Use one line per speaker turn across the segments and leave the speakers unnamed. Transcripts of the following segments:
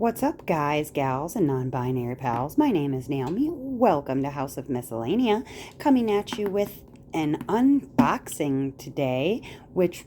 What's up, guys, gals, and non-binary pals? My name is Naomi. Welcome to House of Miscellania, coming at you with an unboxing today, which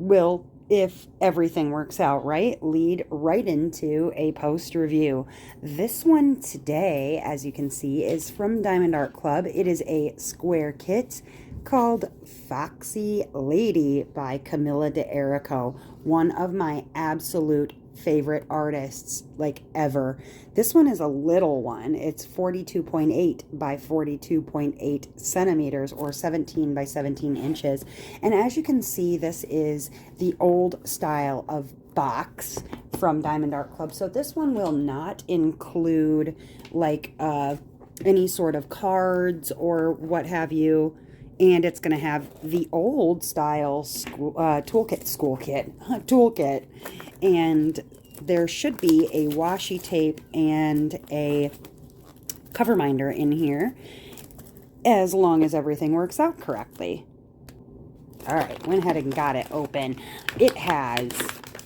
will, if everything works out right, lead right into a post review. This one today, as you can see, is from Diamond Art Club. It is a square kit called Foxy Lady by Camilla de Errico, one of my absolute favorite artists like ever. This one is a little one. It's 42.8 by 42.8 centimeters or 17 by 17 inches. And as you can see, this is the old style of box from Diamond Art Club. So this one will not include like any sort of cards or what have you. And it's going to have the old style toolkit. And there should be a washi tape and a cover minder in here, as long as everything works out correctly. All right, went ahead and got it open. It has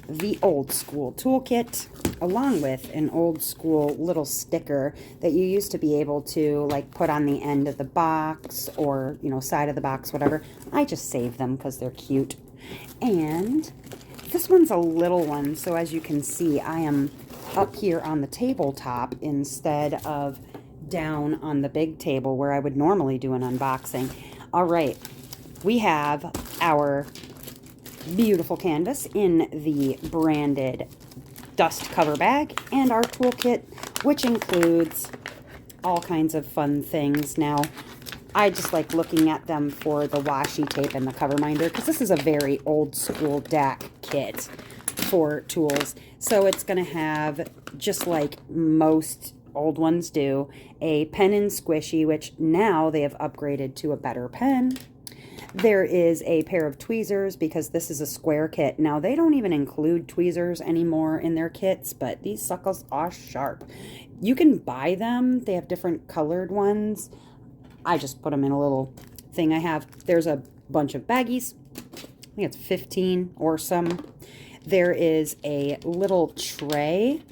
the old school toolkit, along with an old school little sticker that you used to be able to like put on the end of the box or, you know, side of the box, whatever. I just save them because they're cute. And this one's a little one, so as you can see, I am up here on the tabletop instead of down on the big table where I would normally do an unboxing. All right, we have our beautiful canvas in the branded dust cover bag and our toolkit, which includes all kinds of fun things. Now, I just like looking at them for the washi tape and the cover minder because this is a very old school DAC kit for tools. So it's going to have, just like most old ones do, a pen and squishy, which now they have upgraded to a better pen. There is a pair of tweezers because this is a square kit. Now, they don't even include tweezers anymore in their kits, but these suckles are sharp. You can buy them. They have different colored ones. I just put them in a little thing I have. There's a bunch of baggies. I think it's 15 or some. There is a little tray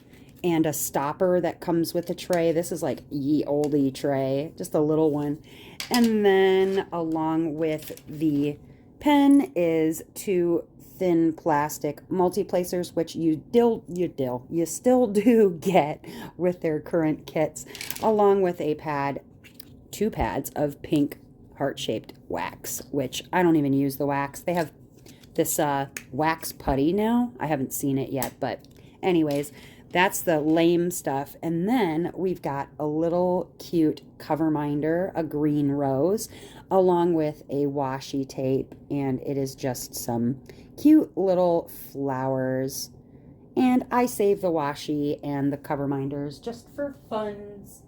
and a stopper that comes with the tray. This is like ye olde tray, just a little one. And then along with the pen is two thin plastic multi-placers, which you still do get with their current kits, along with a pad, two pads of pink heart-shaped wax, which I don't even use the wax. They have this wax putty now. I haven't seen it yet, but anyways, that's the lame stuff. And then we've got a little cute cover minder, a green rose, along with a washi tape, and it is just some cute little flowers. And I save the washi and the cover minders just for funs.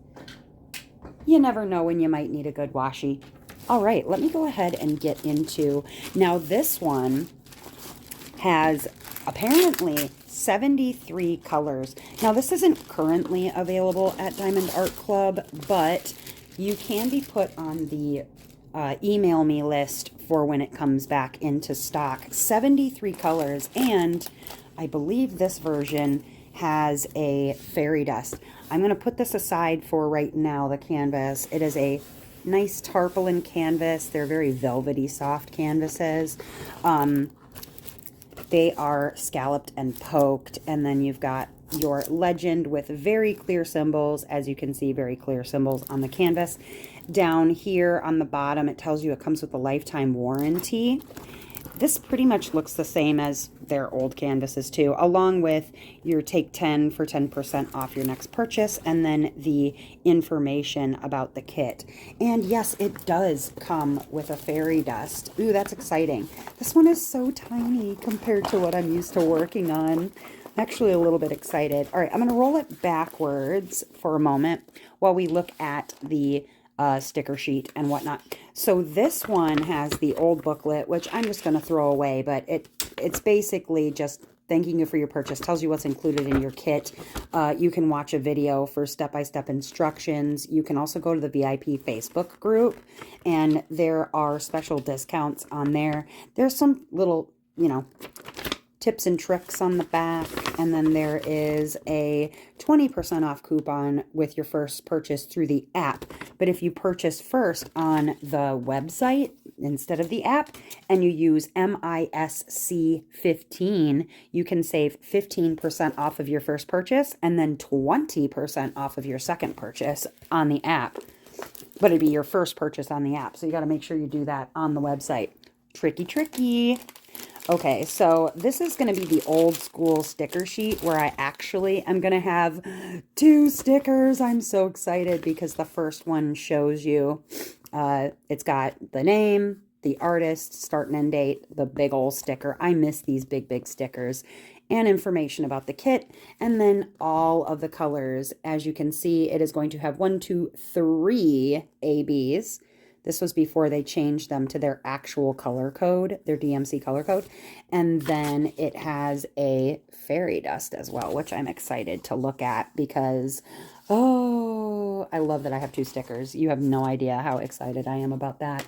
You never know when you might need a good washi. All right, let me go ahead and get into, now this one has apparently 73 colors. Now, this isn't currently available at Diamond Art Club, but you can be put on the email me list for when it comes back into stock. 73 colors, and I believe this version has a fairy dust. I'm going to put this aside for right now, the canvas. It is a nice tarpaulin canvas. They're very velvety, soft canvases. They are scalloped and poked, and then you've got your legend with very clear symbols. As you can see, very clear symbols on the canvas. Down here on the bottom, it tells you it comes with a lifetime warranty. This pretty much looks the same as their old canvases too, along with your take 10 for 10% off your next purchase, and then the information about the kit. And yes, it does come with a fairy dust. Ooh, that's exciting. This one is so tiny compared to what I'm used to working on. I'm actually a little bit excited. All right, I'm going to roll it backwards for a moment while we look at the sticker sheet and whatnot. So this one has the old booklet, which I'm just going to throw away, but it's basically just thanking you for your purchase. Tells you what's included in your kit. You can watch a video for step-by-step instructions. You can also go to the VIP Facebook group, and there are special discounts on there. There's some little, you know, tips and tricks on the back, and then there is a 20% off coupon with your first purchase through the app. But if you purchase first on the website instead of the app and you use MISC15, you can save 15% off of your first purchase and then 20% off of your second purchase on the app. But it'd be your first purchase on the app, so you got to make sure you do that on the website. Tricky, tricky. Okay, so this is going to be the old school sticker sheet where I actually am going to have 2 stickers. I'm so excited because the first one shows you, it's got the name, the artist, start and end date, the big old sticker. I miss these big stickers, and information about the kit, and then all of the colors. As you can see, it is going to have 1, 2, 3 ABs. This was before they changed them to their actual color code, their DMC color code. And then it has a fairy dust as well, which I'm excited to look at because, oh, I love that I have 2 stickers. You have no idea how excited I am about that.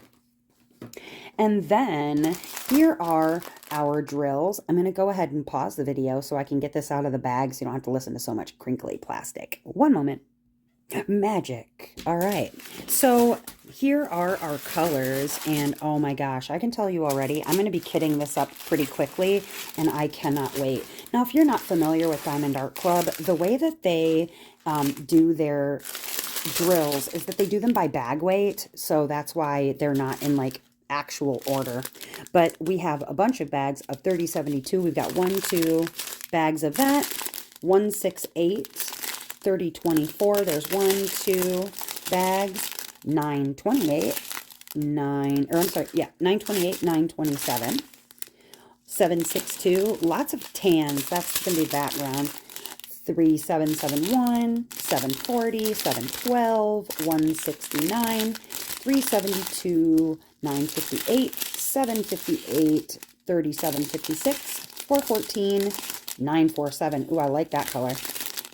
And then here are our drills. I'm going to go ahead and pause the video so I can get this out of the bag so you don't have to listen to so much crinkly plastic. One moment. Magic. All right. So here are our colors, and oh my gosh, I can tell you already, I'm going to be kitting this up pretty quickly, and I cannot wait. Now, if you're not familiar with Diamond Art Club, the way that they do their drills is that they do them by bag weight, so that's why they're not in like actual order. But we have a bunch of bags of 3072. We've got 1, 2 bags of that, 168, 3024. There's 1, 2 bags, 928, 928, 927, 762. Lots of tans. That's going to be background. 3771, 740, 712, 169, 372, 958, 758, 3756, 414, 947. Ooh, I like that color.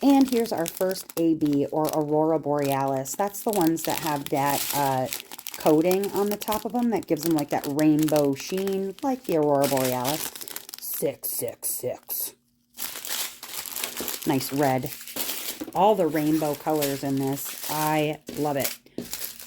And here's our first AB, or Aurora Borealis. That's the ones that have that coating on the top of them that gives them like that rainbow sheen, like the Aurora Borealis. 666. Nice red. All the rainbow colors in this. I love it.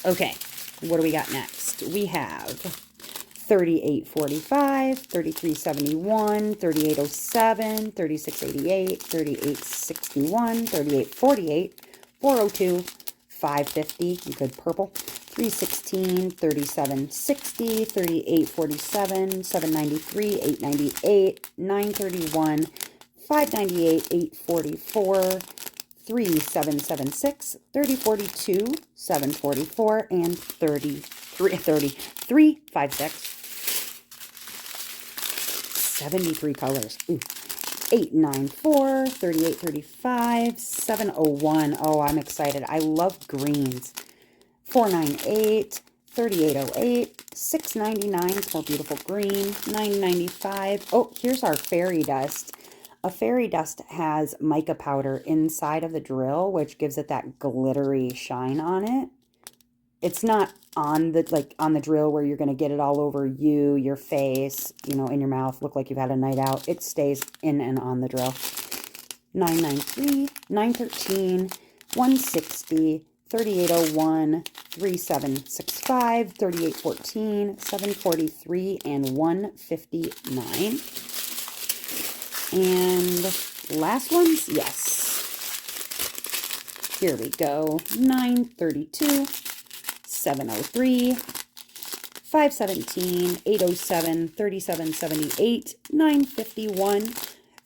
Okay, what do we got next? We have 3845, 3371, 3807, 3688, 3861, 3848, 402, 550, good purple, 316, 3760, 3847, 793, 898, 931, 598, 844, 3776, 3042, 744, and 3356. 73 colors. Ooh. 894, 3835, 701. Oh, I'm excited. I love greens. 498, 3808, 699. It's more beautiful green. 995. Oh, here's our fairy dust. A fairy dust has mica powder inside of the drill, which gives it that glittery shine on it. It's not on the drill where you're going to get it all over you, your face, you know, in your mouth, look like you've had a night out. It stays in and on the drill. 993, 913, 160, 3801, 3765, 3814, 743, and 159. And last ones, yes. Here we go. 932, 703, 517, 807, 3778, 951,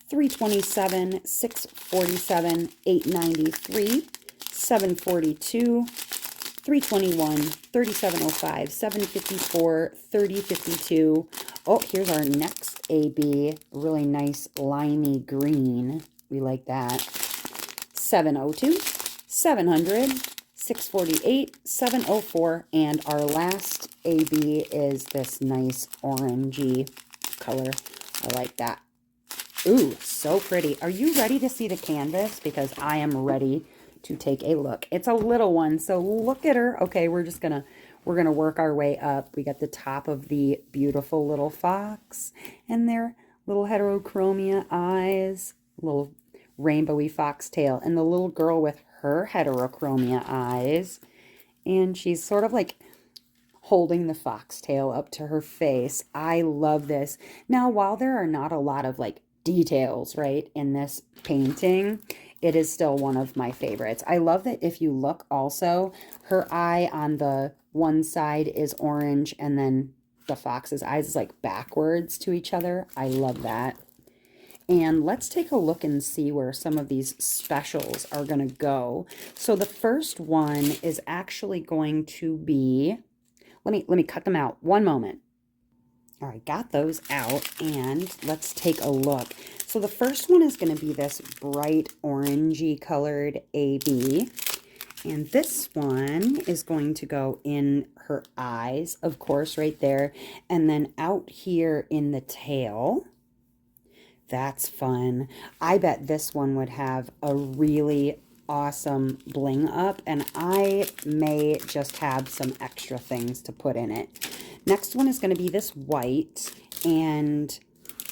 327, 647, 893, 742, 321, 3705, 754, 3052. Oh, here's our next AB. Really nice limey green. We like that. 702, 700, 648, 704, and our last AB is this nice orangey color. I like that. Ooh, so pretty. Are you ready to see the canvas? Because I am ready to take a look. It's a little one, so look at her. Okay, we're gonna work our way up. We got the top of the beautiful little fox and their Little heterochromia eyes, little rainbowy foxtail, and the little girl with her heterochromia eyes. And she's sort of like holding the foxtail up to her face. I love this. Now, while there are not a lot of like details, right, in this painting, it is still one of my favorites. I love that if you look also, her eye on the one side is orange and then the fox's eyes is like backwards to each other. I love that. And let's take a look and see where some of these specials are going to go. So the first one is actually going to be, let me cut them out. One moment. All right, got those out, and let's take a look. So the first one is going to be this bright orangey colored AB. And this one is going to go in her eyes, of course, right there. And then out here in the tail. That's fun. I bet this one would have a really awesome bling up, and I may just have some extra things to put in it. Next one is going to be this white, and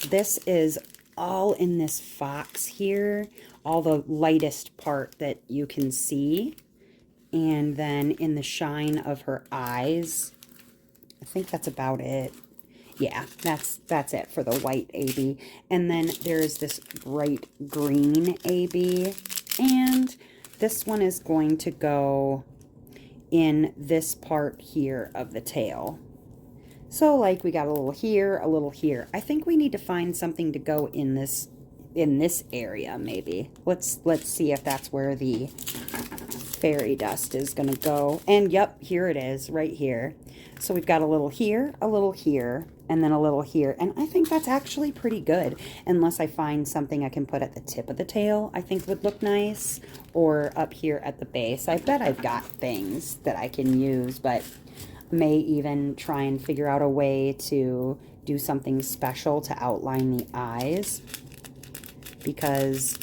this is all in this fox here, all the lightest part that you can see, and then in the shine of her eyes. I think that's about it. Yeah, that's it for the white AB. And then there's this bright green AB. And this one is going to go in this part here of the tail. So like we got a little here, a little here. I think we need to find something to go in this area maybe. Let's see if that's where the fairy dust is going to go. And yep, here it is right here. So we've got a little here, and then a little here. And I think that's actually pretty good. Unless I find something I can put at the tip of the tail, I think would look nice. Or up here at the base. I bet I've got things that I can use, but may even try and figure out a way to do something special to outline the eyes. Because,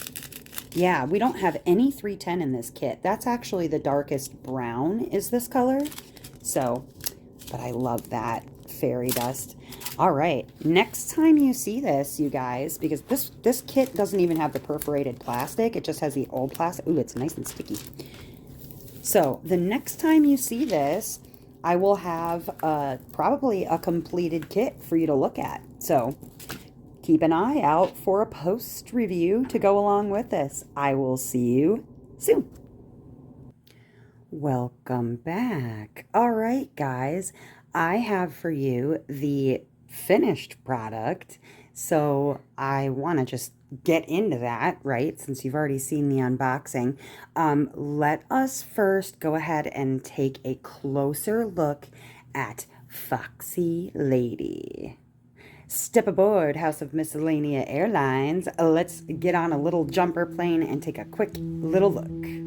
yeah, we don't have any 310 in this kit. That's actually the darkest brown is this color. So, but I love that fairy dust. All right, next time you see this, you guys, because this kit doesn't even have the perforated plastic. It just has the old plastic. Ooh, it's nice and sticky. So the next time you see this, I will have probably a completed kit for you to look at. So keep an eye out for a post review to go along with this. I will see you soon. Welcome back. All right, guys, I have for you the finished product. So I want to just get into that, right? Since you've already seen the unboxing. Let us first go ahead and take a closer look at Foxy Lady. Step aboard House of Miscellania Airlines. Let's get on a little jumper plane and take a quick little look.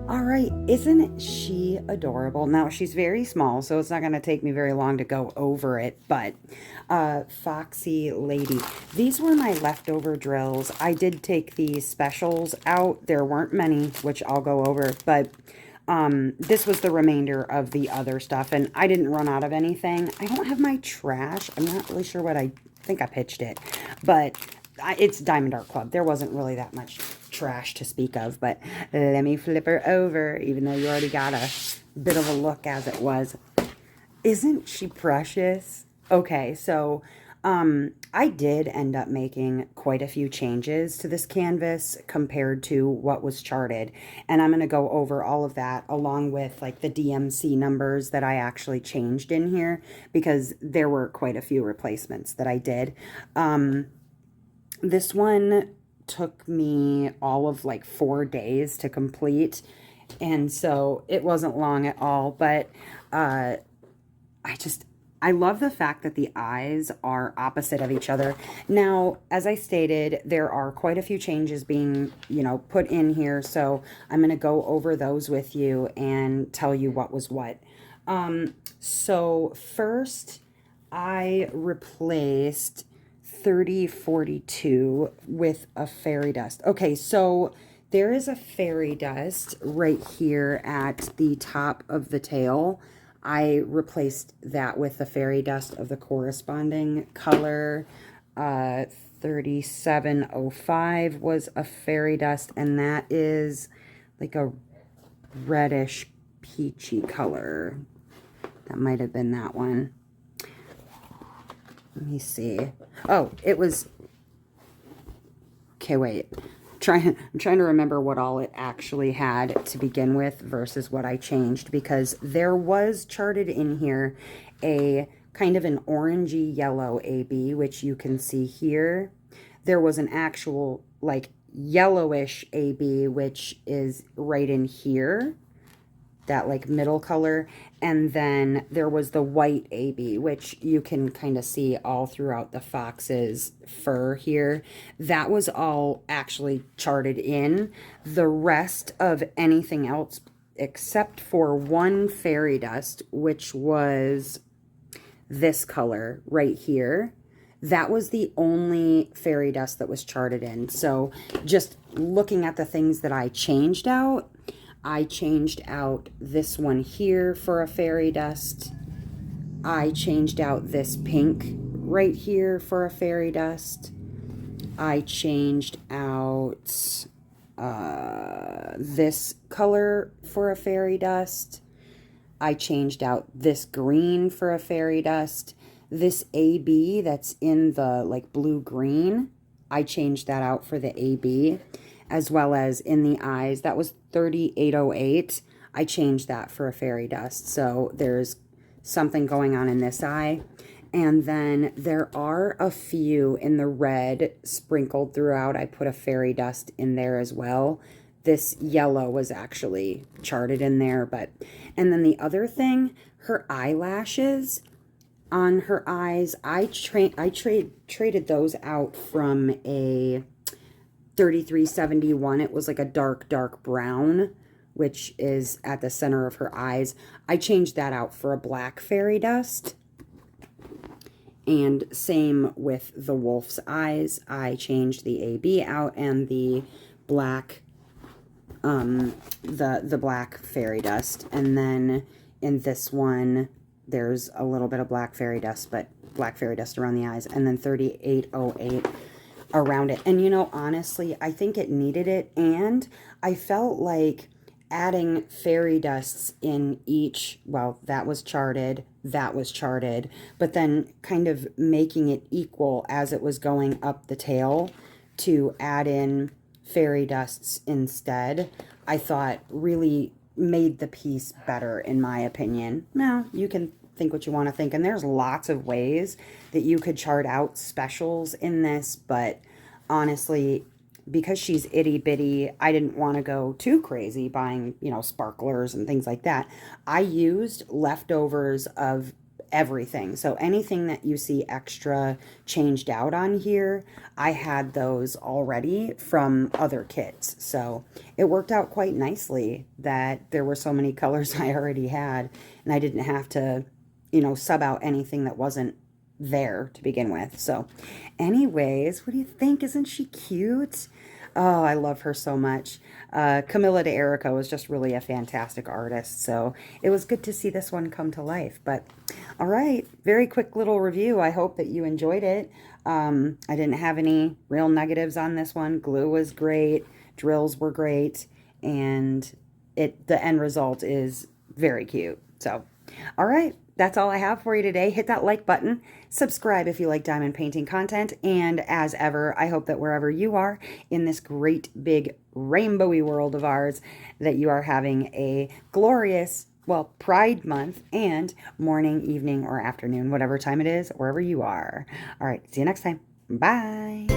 All right, isn't she adorable? Now, she's very small, so it's not going to take me very long to go over it, but Foxy Lady. These were my leftover drills. I did take these specials out. There weren't many, which I'll go over, but this was the remainder of the other stuff, and I didn't run out of anything. I don't have my trash. I'm not really sure what I think I pitched it, but it's Diamond Art Club. There wasn't really that much trash to speak of, but let me flip her over, even though you already got bit of a look as it was. Isn't she precious? Okay, so I did end up making quite a few changes to this canvas compared to what was charted. And I'm going to go over all of that along with like the DMC numbers that I actually changed in here because there were quite a few replacements that I did. This one took me all of like 4 days to complete. And so it wasn't long at all, but I love the fact that the eyes are opposite of each other. Now, as I stated, there are quite a few changes being, put in here. So I'm going to go over those with you and tell you what was what. So first, I replaced 3042 with a fairy dust. Okay, so there is a fairy dust right here at the top of the tail. I replaced that with the fairy dust of the corresponding color. 3705 was a fairy dust, and that is like a reddish peachy color. That might have been that one. Let me see. Oh, it was... Okay, wait. I'm trying to remember what all it actually had to begin with versus what I changed, because there was charted in here a kind of an orangey yellow AB, which you can see here. There was an actual like yellowish AB, which is right in here, that like middle color, and then there was the white AB, which you can kind of see all throughout the fox's fur here. That was all actually charted in. The rest of anything else, except for one fairy dust, which was this color right here, that was the only fairy dust that was charted in. So just looking at the things that I changed out, I changed out this one here for a fairy dust. I changed out this pink right here for a fairy dust. I changed out this color for a fairy dust. I changed out this green for a fairy dust. This AB that's in the like blue-green, I changed that out for the AB, as well as in the eyes. That was 3808. I changed that for a fairy dust. So there's something going on in this eye. And then there are a few in the red sprinkled throughout. I put a fairy dust in there as well. This yellow was actually charted in there. And then the other thing, her eyelashes on her eyes, I traded those out from a 3371. It was like a dark brown, which is at the center of her eyes. I changed that out for a black fairy dust. And same with the wolf's eyes. I changed the AB out and the black the black fairy dust. And then in this one there's a little bit of black fairy dust, but black fairy dust around the eyes, and then 3808 around it. And honestly, I think it needed it, and I felt like adding fairy dusts in each, well, that was charted, but then kind of making it equal as it was going up the tail to add in fairy dusts instead, I thought really made the piece better, in my opinion. Now, you can think what you want to think, and there's lots of ways that you could chart out specials in this, but honestly, because she's itty bitty, I didn't want to go too crazy buying, sparklers and things like that. I used leftovers of everything. So anything that you see extra changed out on here, I had those already from other kits. So it worked out quite nicely that there were so many colors I already had, and I didn't have to, sub out anything that wasn't there to begin with. So anyways, what do you think? Isn't she cute? Oh, I love her so much. Camilla de Erica was just really a fantastic artist, so it was good to see this one come to life. But all right, very quick little review. I hope that you enjoyed it. I didn't have any real negatives on this one. Glue was great, drills were great, and the end result is very cute. So, all right, that's all I have for you today. Hit that like button, subscribe if you like diamond painting content, and as ever, I hope that wherever you are in this great big rainbowy world of ours, that you are having a glorious, well, Pride Month and morning, evening, or afternoon, whatever time it is, wherever you are. All right, see you next time. Bye.